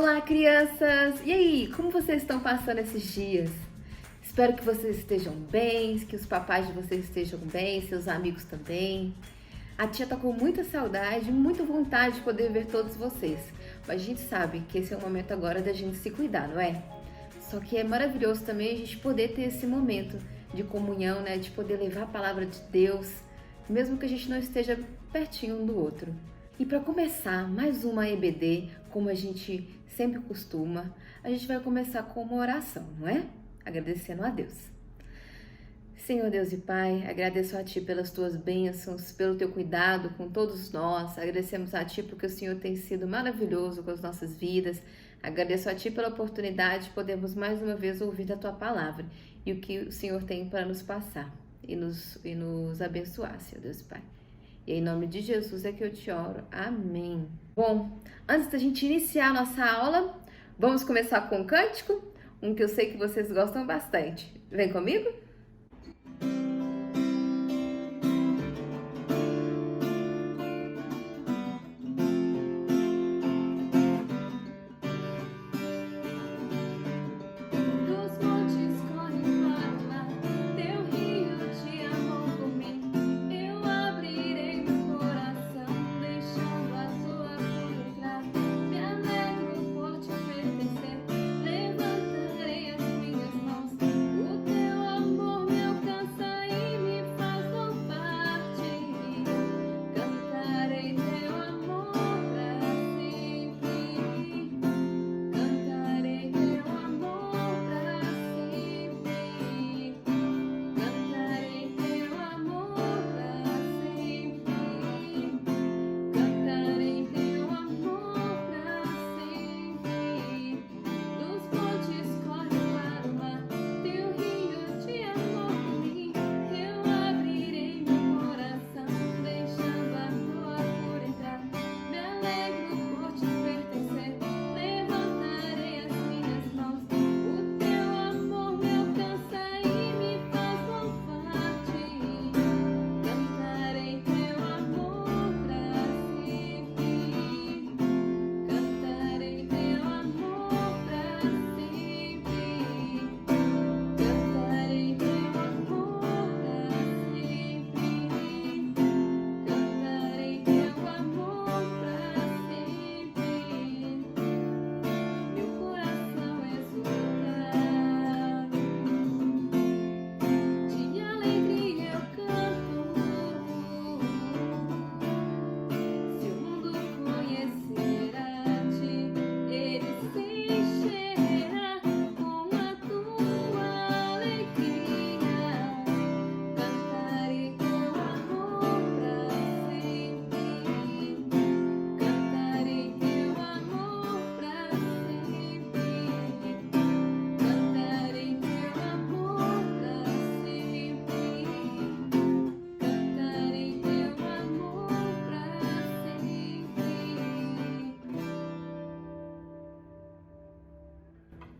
Olá, crianças! E aí, como vocês estão passando esses dias? Espero que vocês estejam bem, que os papais de vocês estejam bem, seus amigos também. A tia tá com muita saudade, muita vontade de poder ver todos vocês. Mas a gente sabe que esse é o momento agora da gente se cuidar, não é? Só que é maravilhoso também a gente poder ter esse momento de comunhão, né? De poder levar a palavra de Deus, mesmo que a gente não esteja pertinho um do outro. E para começar mais uma EBD, como a gente sempre costuma, a gente vai começar com uma oração, não é? Agradecendo a Deus. Senhor Deus e Pai, agradeço a Ti pelas Tuas bênçãos, pelo Teu cuidado com todos nós. Agradecemos a Ti porque o Senhor tem sido maravilhoso com as nossas vidas. Agradeço a Ti pela oportunidade de podermos mais uma vez ouvir da Tua palavra e o que o Senhor tem para nos passar e nos abençoar, Senhor Deus e Pai. E em nome de Jesus é que eu te oro. Amém. Bom, antes da gente iniciar a nossa aula, vamos começar com um cântico, um que eu sei que vocês gostam bastante. Vem comigo?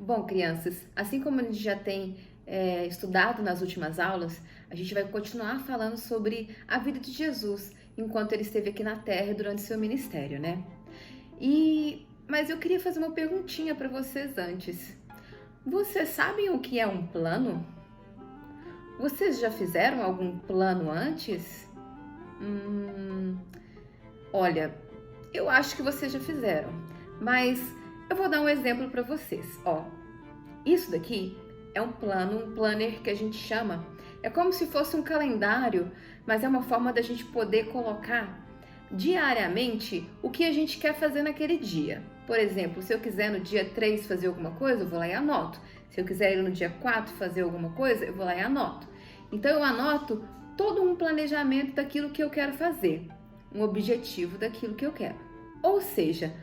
Bom, crianças, assim como a gente já tem estudado nas últimas aulas, a gente vai continuar falando sobre a vida de Jesus enquanto ele esteve aqui na Terra durante seu ministério, né? Mas eu queria fazer uma perguntinha para vocês antes. Vocês sabem o que é um plano? Vocês já fizeram algum plano antes? Olha, eu acho que vocês já fizeram, mas eu vou dar um exemplo para vocês. Ó, isso daqui é um plano, um planner que a gente chama. É como se fosse um calendário, mas é uma forma da gente poder colocar diariamente o que a gente quer fazer naquele dia. Por exemplo, se eu quiser no dia 3 fazer alguma coisa, eu vou lá e anoto. Se eu quiser ir no dia 4 fazer alguma coisa, eu vou lá e anoto. Então eu anoto todo um planejamento daquilo que eu quero fazer, um objetivo daquilo que eu quero. Ou seja,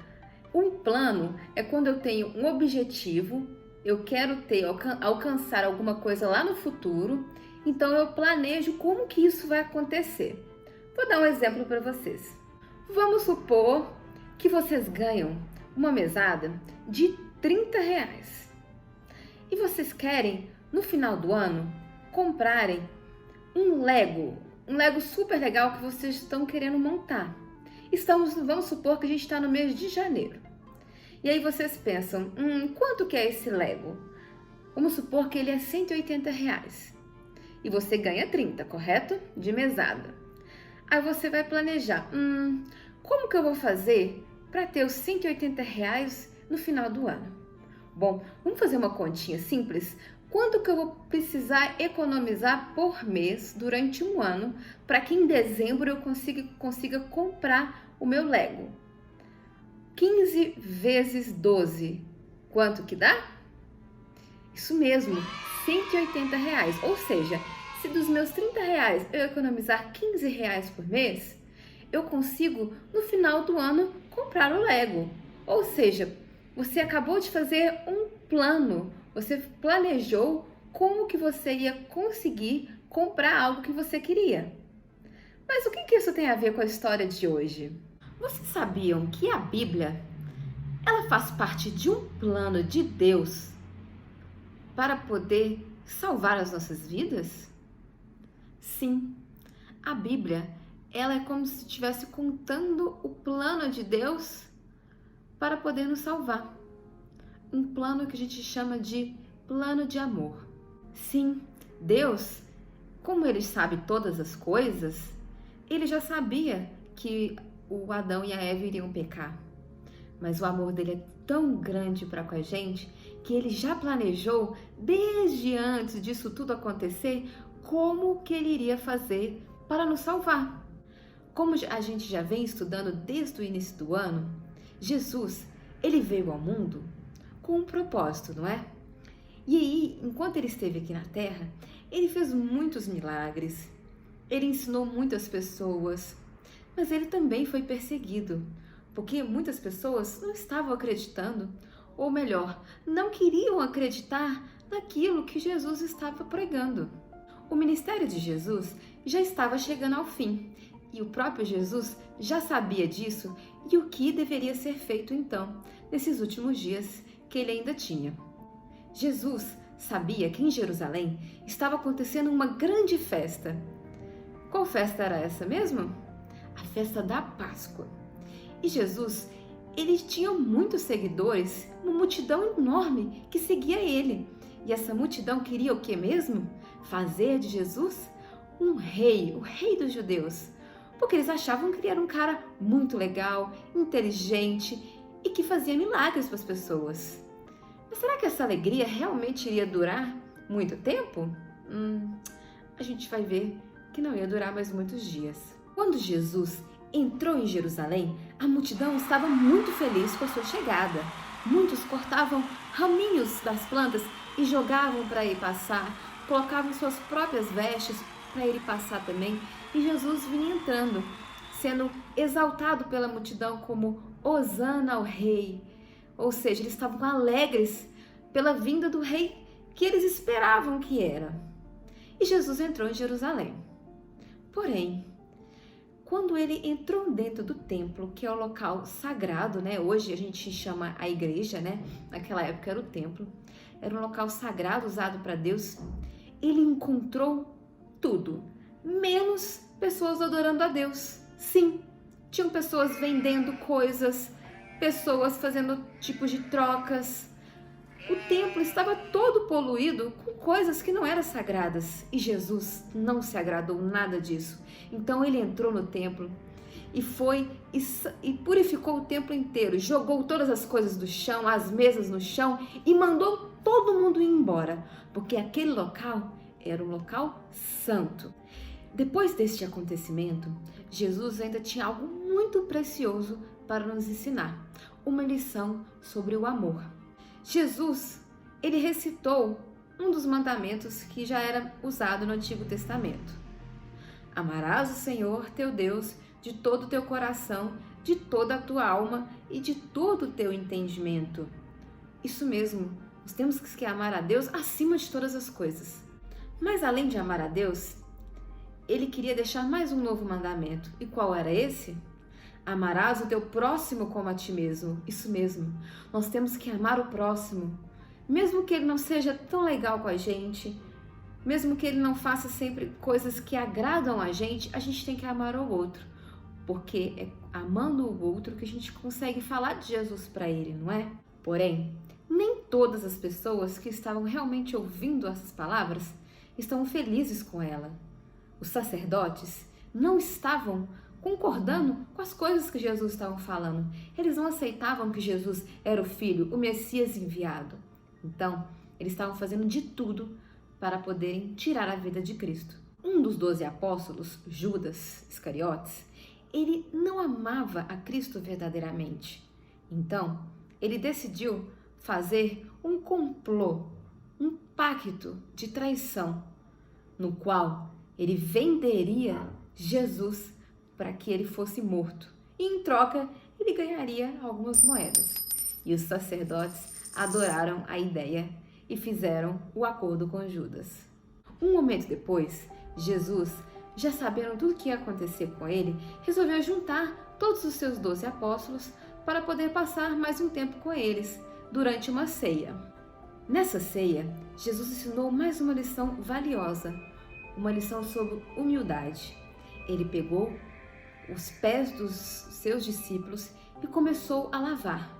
um plano é quando eu tenho um objetivo, eu quero alcançar alguma coisa lá no futuro, então eu planejo como que isso vai acontecer. Vou dar um exemplo para vocês. Vamos supor que vocês ganham uma mesada de R$ 30 e vocês querem, no final do ano, comprarem um Lego super legal que vocês estão querendo montar. Vamos supor que a gente está no mês de janeiro. E aí vocês pensam, quanto que é esse Lego? Vamos supor que ele é R$ 180 e você ganha 30, correto? De mesada. Aí você vai planejar, como que eu vou fazer para ter os R$ 180 no final do ano? Bom, vamos fazer uma continha simples. Quanto que eu vou precisar economizar por mês durante um ano para que em dezembro eu consiga comprar o meu Lego? 15 vezes 12, quanto que dá? Isso mesmo, R$ 180. Ou seja, se dos meus R$ 30 eu economizar R$ 15 por mês, eu consigo no final do ano comprar o Lego. Ou seja, você acabou de fazer um plano, você planejou como que você ia conseguir comprar algo que você queria. Mas o que isso tem a ver com a história de hoje? Vocês sabiam que a Bíblia, ela faz parte de um plano de Deus para poder salvar as nossas vidas? Sim, a Bíblia, ela é como se estivesse contando o plano de Deus para poder nos salvar. Um plano que a gente chama de plano de amor. Sim, Deus, como Ele sabe todas as coisas, Ele já sabia que o Adão e a Eva iriam pecar. Mas o amor dele é tão grande para com a gente que Ele já planejou, desde antes disso tudo acontecer, como que Ele iria fazer para nos salvar. Como a gente já vem estudando desde o início do ano, Jesus, Ele veio ao mundo com um propósito, não é? E aí, enquanto Ele esteve aqui na Terra, Ele fez muitos milagres, Ele ensinou muitas pessoas, mas Ele também foi perseguido, porque muitas pessoas não estavam acreditando, ou melhor, não queriam acreditar naquilo que Jesus estava pregando. O ministério de Jesus já estava chegando ao fim, e o próprio Jesus já sabia disso e o que deveria ser feito então, nesses últimos dias que ele ainda tinha. Jesus sabia que em Jerusalém estava acontecendo uma grande festa. Qual festa era essa mesmo? A festa da Páscoa. E Jesus, ele tinha muitos seguidores, uma multidão enorme que seguia ele. E essa multidão queria o que mesmo? Fazer de Jesus um rei, o rei dos judeus. Porque eles achavam que ele era um cara muito legal, inteligente e que fazia milagres para as pessoas. Mas será que essa alegria realmente iria durar muito tempo? A gente vai ver que não ia durar mais muitos dias. Quando Jesus entrou em Jerusalém, a multidão estava muito feliz com a sua chegada. Muitos cortavam raminhos das plantas e jogavam para ele passar, colocavam suas próprias vestes para ele passar também. E Jesus vinha entrando, sendo exaltado pela multidão como Hosana ao Rei. Ou seja, eles estavam alegres pela vinda do rei que eles esperavam que era. E Jesus entrou em Jerusalém. Porém, quando ele entrou dentro do templo, que é o local sagrado, né? Hoje a gente chama a igreja, né? Naquela época era o templo. Era um local sagrado usado para Deus. Ele encontrou tudo, menos pessoas adorando a Deus. Sim, tinham pessoas vendendo coisas, pessoas fazendo tipos de trocas. O templo estava todo poluído com coisas que não eram sagradas. E Jesus não se agradou nada disso. Então ele entrou no templo e foi e purificou o templo inteiro. Jogou todas as coisas do chão, as mesas no chão e mandou todo mundo ir embora. Porque aquele local era um local santo. Depois deste acontecimento, Jesus ainda tinha algo muito precioso para nos ensinar. Uma lição sobre o amor. Jesus, ele recitou um dos mandamentos que já era usado no Antigo Testamento. Amarás o Senhor teu Deus de todo o teu coração, de toda a tua alma e de todo o teu entendimento. Isso mesmo, nós temos que amar a Deus acima de todas as coisas. Mas além de amar a Deus, ele queria deixar mais um novo mandamento. E qual era esse? Amarás o teu próximo como a ti mesmo. Isso mesmo, nós temos que amar o próximo. Mesmo que ele não seja tão legal com a gente, mesmo que ele não faça sempre coisas que agradam a gente tem que amar o outro. porque é amando o outro que a gente consegue falar de Jesus para ele, não é? Porém, nem todas as pessoas que estavam realmente ouvindo essas palavras estavam felizes com ela. Os sacerdotes não estavam concordando com as coisas que Jesus estava falando. Eles não aceitavam que Jesus era o Filho, o Messias enviado. Então, eles estavam fazendo de tudo para poderem tirar a vida de Cristo. Um dos 12 apóstolos, Judas Iscariotes, ele não amava a Cristo verdadeiramente. Então, ele decidiu fazer um complô, um pacto de traição, no qual ele venderia Jesus para que ele fosse morto. E em troca, ele ganharia algumas moedas. E os sacerdotes adoraram a ideia e fizeram o acordo com Judas. Um momento depois, Jesus, já sabendo tudo o que ia acontecer com ele, resolveu juntar todos os seus 12 apóstolos para poder passar mais um tempo com eles, durante uma ceia. Nessa ceia, Jesus ensinou mais uma lição valiosa, uma lição sobre humildade. Ele pegou os pés dos seus discípulos e começou a lavar.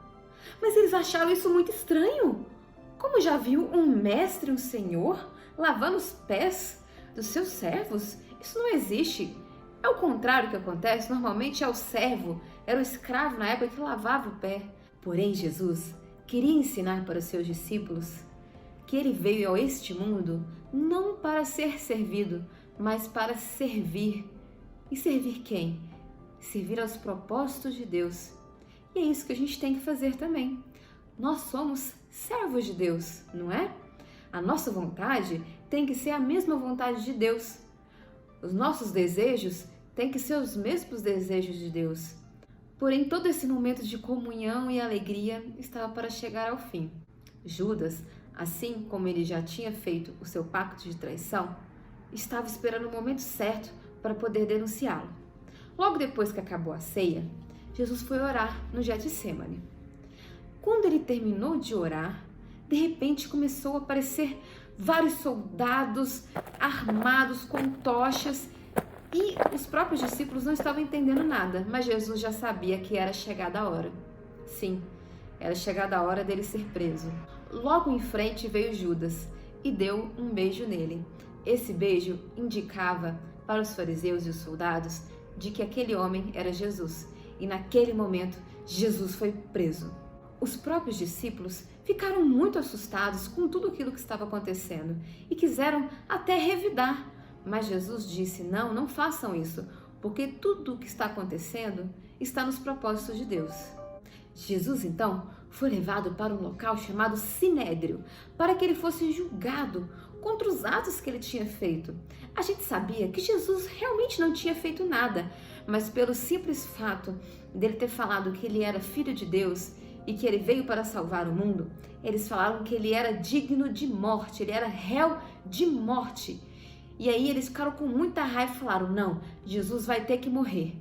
Mas eles acharam isso muito estranho. Como já viu um mestre, um senhor, lavando os pés dos seus servos? Isso não existe. É o contrário que acontece. Normalmente é o servo, era o escravo na época que lavava o pé. Porém, Jesus queria ensinar para os seus discípulos que ele veio a este mundo não para ser servido, mas para servir. E servir quem? Servir aos propósitos de Deus. E é isso que a gente tem que fazer também. Nós somos servos de Deus, não é? A nossa vontade tem que ser a mesma vontade de Deus. Os nossos desejos têm que ser os mesmos desejos de Deus. Porém, todo esse momento de comunhão e alegria estava para chegar ao fim. Judas, assim como ele já tinha feito o seu pacto de traição, estava esperando o momento certo para poder denunciá-lo. Logo depois que acabou a ceia, Jesus foi orar no Getsêmani. Quando ele terminou de orar, de repente começou a aparecer vários soldados armados com tochas e os próprios discípulos não estavam entendendo nada, mas Jesus já sabia que era chegada a hora. Sim, era chegada a hora dele ser preso. Logo em frente veio Judas e deu um beijo nele. Esse beijo indicava para os fariseus e os soldados de que aquele homem era Jesus. E naquele momento, Jesus foi preso. Os próprios discípulos ficaram muito assustados com tudo aquilo que estava acontecendo e quiseram até revidar. Mas Jesus disse, não façam isso, porque tudo o que está acontecendo está nos propósitos de Deus. Jesus, então, foi levado para um local chamado Sinédrio, para que ele fosse julgado contra os atos que ele tinha feito. A gente sabia que Jesus realmente não tinha feito nada, mas pelo simples fato dele ter falado que ele era filho de Deus e que ele veio para salvar o mundo, eles falaram que ele era digno de morte, ele era réu de morte. E aí eles ficaram com muita raiva e falaram, não, Jesus vai ter que morrer.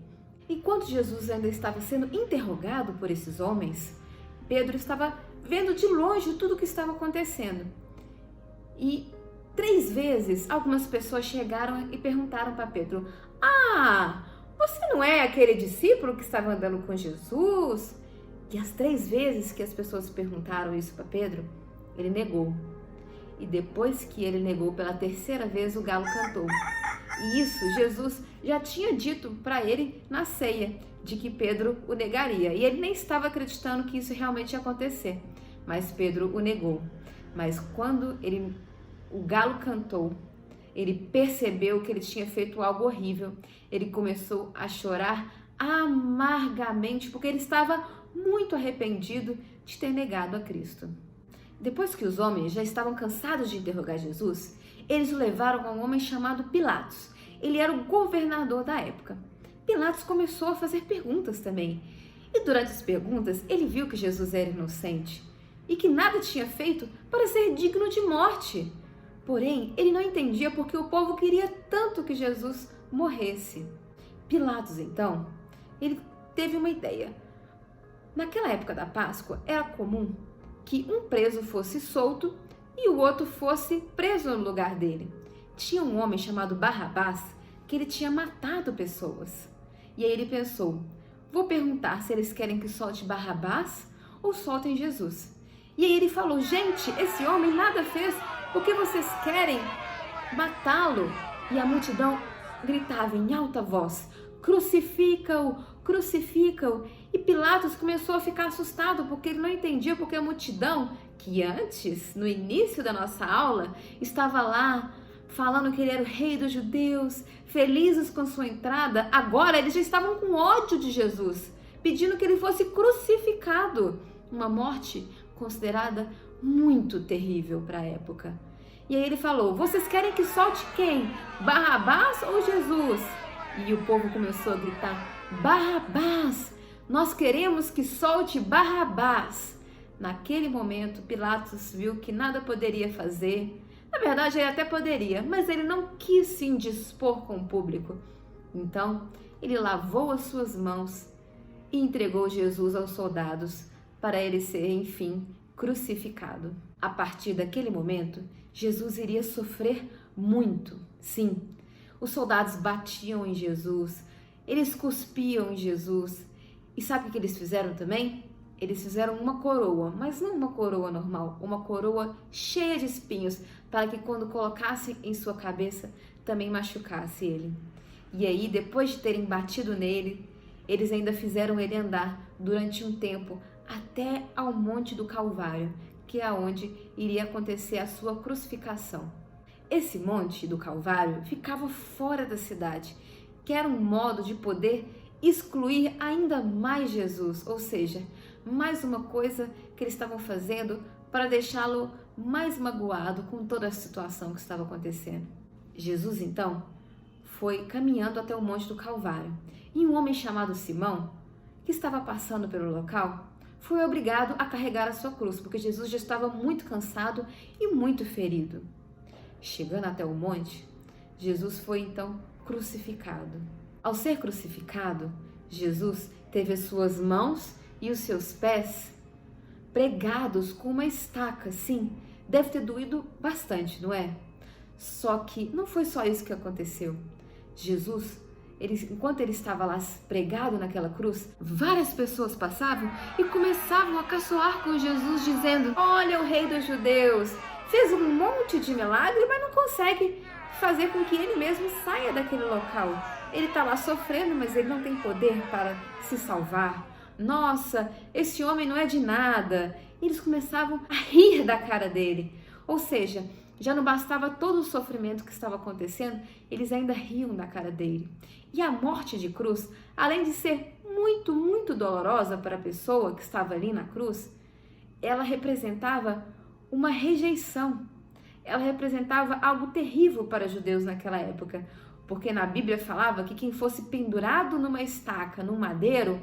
Enquanto Jesus ainda estava sendo interrogado por esses homens, Pedro estava vendo de longe tudo o que estava acontecendo. E 3 vezes algumas pessoas chegaram e perguntaram para Pedro, você não é aquele discípulo que estava andando com Jesus? E as 3 vezes que as pessoas perguntaram isso para Pedro, ele negou. E depois que ele negou pela 3ª vez, o galo cantou. E isso Jesus já tinha dito para ele na ceia, de que Pedro o negaria. E ele nem estava acreditando que isso realmente ia acontecer. Mas Pedro o negou. Mas quando o galo cantou, ele percebeu que ele tinha feito algo horrível. Ele começou a chorar amargamente, porque ele estava muito arrependido de ter negado a Cristo. Depois que os homens já estavam cansados de interrogar Jesus, eles o levaram a um homem chamado Pilatos. Ele era o governador da época. Pilatos começou a fazer perguntas também. E durante as perguntas, ele viu que Jesus era inocente e que nada tinha feito para ser digno de morte. Porém, ele não entendia porque o povo queria tanto que Jesus morresse. Pilatos, então, ele teve uma ideia. Naquela época da Páscoa, era comum que um preso fosse solto e o outro fosse preso no lugar dele. Tinha um homem chamado Barrabás que ele tinha matado pessoas. E aí ele pensou, vou perguntar se eles querem que solte Barrabás ou soltem Jesus. E aí ele falou, gente, esse homem nada fez, por que vocês querem matá-lo? E a multidão gritava em alta voz, crucifica-o, crucifica-o. E Pilatos começou a ficar assustado, porque ele não entendia porque a multidão, que antes, no início da nossa aula, estava lá falando que ele era o rei dos judeus, felizes com sua entrada, agora eles já estavam com ódio de Jesus, pedindo que ele fosse crucificado. Uma morte considerada muito terrível para a época. E aí ele falou, vocês querem que solte quem? Barrabás ou Jesus? E o povo começou a gritar, Barrabás! Nós queremos que solte Barrabás! Naquele momento, Pilatos viu que nada poderia fazer. Na verdade, ele até poderia, mas ele não quis se indispor com o público. Então, ele lavou as suas mãos e entregou Jesus aos soldados para ele ser, enfim, crucificado. A partir daquele momento, Jesus iria sofrer muito. Sim, os soldados batiam em Jesus, eles cuspiam em Jesus. E sabe o que eles fizeram também? Eles fizeram uma coroa, mas não uma coroa normal, uma coroa cheia de espinhos, para que quando colocasse em sua cabeça, também machucasse ele. E aí, depois de terem batido nele, eles ainda fizeram ele andar durante um tempo até ao Monte do Calvário, que é onde iria acontecer a sua crucificação. Esse Monte do Calvário ficava fora da cidade, que era um modo de poder excluir ainda mais Jesus, ou seja, mais uma coisa que eles estavam fazendo para deixá-lo mais magoado com toda a situação que estava acontecendo. Jesus, então, foi caminhando até o Monte do Calvário e um homem chamado Simão, que estava passando pelo local, foi obrigado a carregar a sua cruz, porque Jesus já estava muito cansado e muito ferido. Chegando até o monte, Jesus foi então crucificado. Ao ser crucificado, Jesus teve as suas mãos e os seus pés pregados com uma estaca, sim, deve ter doído bastante, não é? Só que não foi só isso que aconteceu. Jesus, enquanto ele estava lá pregado naquela cruz, várias pessoas passavam e começavam a caçoar com Jesus, dizendo, olha o rei dos judeus, fez um monte de milagre, mas não consegue fazer com que ele mesmo saia daquele local. Ele está lá sofrendo, mas ele não tem poder para se salvar. Nossa, esse homem não é de nada. E eles começavam a rir da cara dele. Ou seja, já não bastava todo o sofrimento que estava acontecendo, eles ainda riam da cara dele. E a morte de cruz, além de ser muito, muito dolorosa para a pessoa que estava ali na cruz, ela representava uma rejeição. Ela representava algo terrível para os judeus naquela época, porque na Bíblia falava que quem fosse pendurado numa estaca, num madeiro,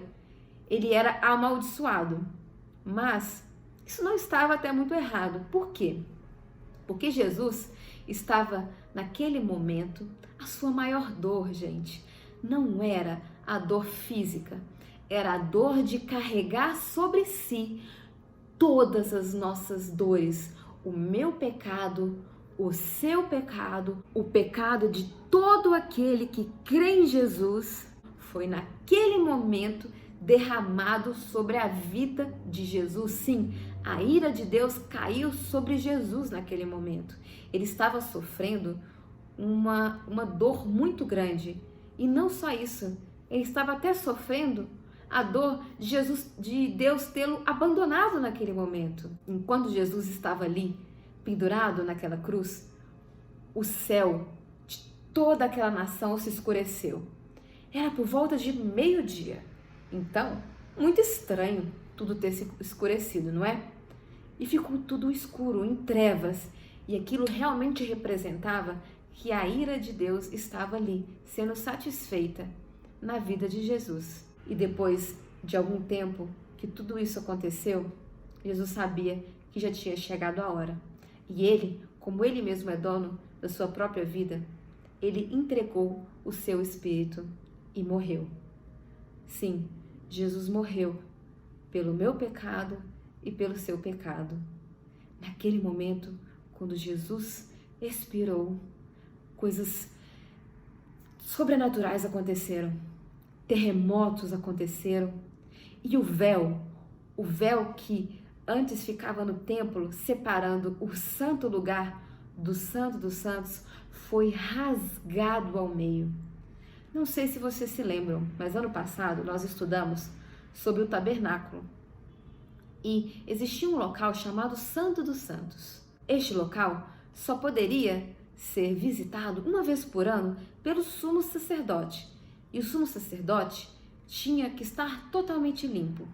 ele era amaldiçoado. Mas isso não estava até muito errado. Por quê? Porque Jesus estava, naquele momento, a sua maior dor, gente. Não era a dor física, era a dor de carregar sobre si todas as nossas dores, o meu pecado, o seu pecado, o pecado de todo aquele que crê em Jesus, foi naquele momento derramado sobre a vida de Jesus. Sim, a ira de Deus caiu sobre Jesus naquele momento. Ele estava sofrendo uma dor muito grande. E não só isso, ele estava até sofrendo a dor de Jesus, de Deus tê-lo abandonado naquele momento. Enquanto Jesus estava ali, pendurado naquela cruz, o céu de toda aquela nação se escureceu. Era por volta de meio-dia. Então, muito estranho tudo ter se escurecido, não é? E ficou tudo escuro, em trevas. E aquilo realmente representava que a ira de Deus estava ali, sendo satisfeita na vida de Jesus. E depois de algum tempo que tudo isso aconteceu, Jesus sabia que já tinha chegado a hora. E ele, como ele mesmo é dono da sua própria vida, ele entregou o seu espírito e morreu. Sim, Jesus morreu pelo meu pecado e pelo seu pecado. Naquele momento, quando Jesus expirou, coisas sobrenaturais aconteceram. terremotos aconteceram e o véu que antes ficava no templo, separando o santo lugar do Santo dos Santos, foi rasgado ao meio. Não sei se vocês se lembram, mas ano passado nós estudamos sobre o tabernáculo. E existia um local chamado Santo dos Santos. Este local só poderia ser visitado uma vez por ano pelo sumo sacerdote. E o sumo sacerdote tinha que estar totalmente limpo.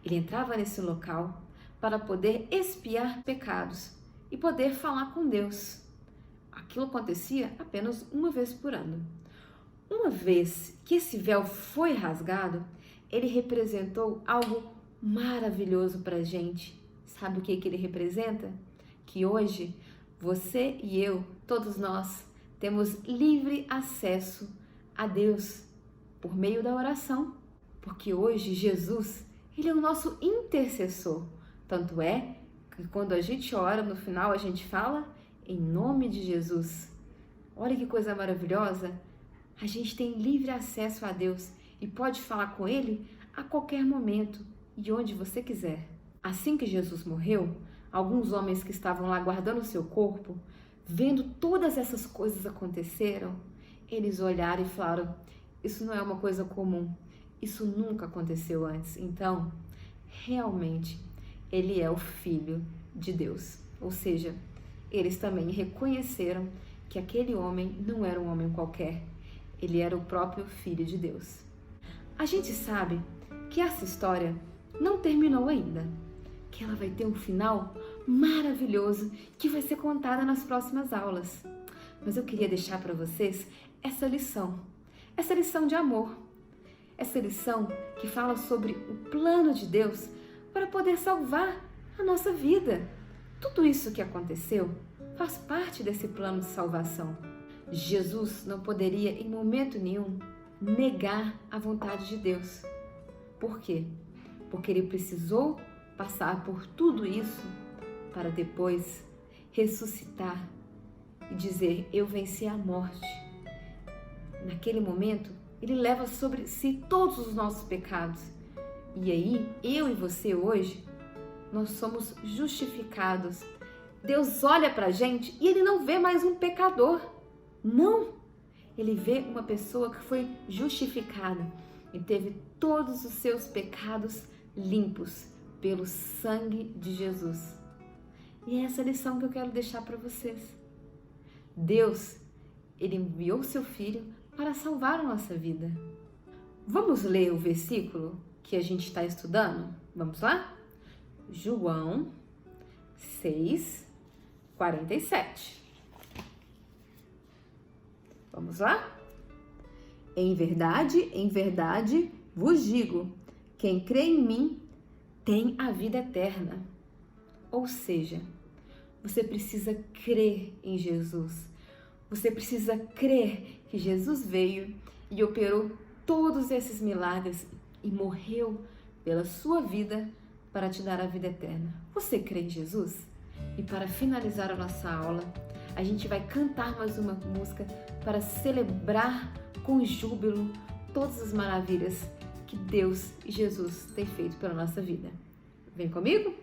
Ele entrava nesse local para poder expiar pecados e poder falar com Deus. Aquilo acontecia apenas uma vez por ano. Uma vez que esse véu foi rasgado, ele representou algo maravilhoso para a gente. Sabe o que ele representa? Que hoje você e eu, todos nós, temos livre acesso a Deus por meio da oração. Porque hoje Jesus, ele é o nosso intercessor. Tanto é que quando a gente ora, no final a gente fala em nome de Jesus. Olha que coisa maravilhosa! A gente tem livre acesso a Deus e pode falar com Ele a qualquer momento e onde você quiser. Assim que Jesus morreu, alguns homens que estavam lá guardando o seu corpo, vendo todas essas coisas aconteceram, eles olharam e falaram: isso não é uma coisa comum, isso nunca aconteceu antes. Então, realmente, Ele é o Filho de Deus. Ou seja, eles também reconheceram que aquele homem não era um homem qualquer. Ele era o próprio Filho de Deus. A gente sabe que essa história não terminou ainda, que ela vai ter um final maravilhoso que vai ser contada nas próximas aulas. Mas eu queria deixar para vocês essa lição de amor, essa lição que fala sobre o plano de Deus para poder salvar a nossa vida. Tudo isso que aconteceu faz parte desse plano de salvação. Jesus não poderia em momento nenhum negar a vontade de Deus. Por quê? Porque ele precisou passar por tudo isso para depois ressuscitar e dizer: eu venci a morte. Naquele momento, ele leva sobre si todos os nossos pecados. E aí, eu e você hoje, nós somos justificados. Deus olha para a gente e ele não vê mais um pecador. Não! Ele vê uma pessoa que foi justificada e teve todos os seus pecados limpos pelo sangue de Jesus. E é essa lição que eu quero deixar para vocês. Deus, ele enviou seu Filho para salvar a nossa vida. Vamos ler o versículo que a gente está estudando? Vamos lá? João 6:47. Vamos lá? Em verdade vos digo, quem crê em mim tem a vida eterna. Ou seja, você precisa crer em Jesus. Você precisa crer que Jesus veio e operou todos esses milagres e morreu pela sua vida para te dar a vida eterna. Você crê em Jesus? E para finalizar a nossa aula, a gente vai cantar mais uma música para celebrar com júbilo todas as maravilhas que Deus e Jesus têm feito pela nossa vida. Vem comigo?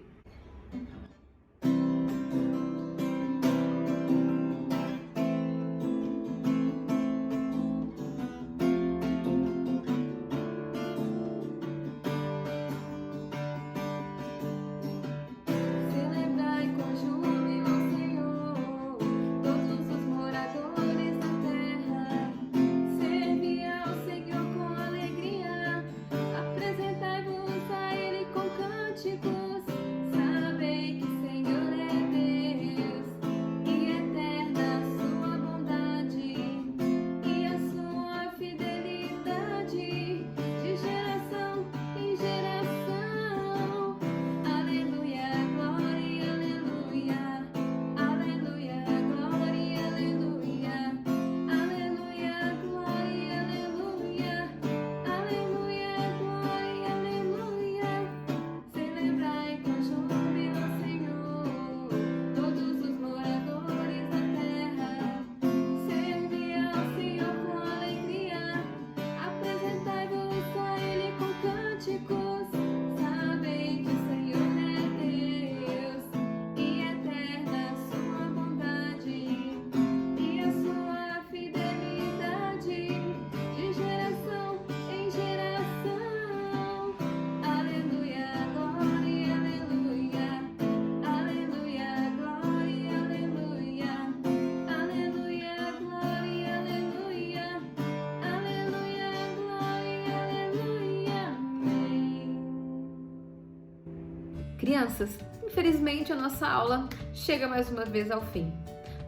Crianças, infelizmente a nossa aula chega mais uma vez ao fim,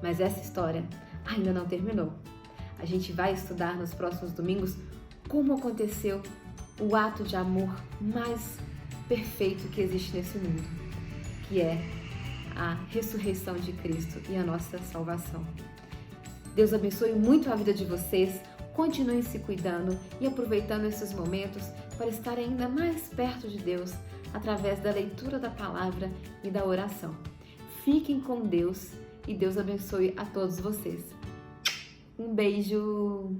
mas essa história ainda não terminou. A gente vai estudar nos próximos domingos como aconteceu o ato de amor mais perfeito que existe nesse mundo, que é a ressurreição de Cristo e a nossa salvação. Deus abençoe muito a vida de vocês, continuem se cuidando e aproveitando esses momentos para estar ainda mais perto de Deus através da leitura da palavra e da oração. Fiquem com Deus e Deus abençoe a todos vocês. Um beijo!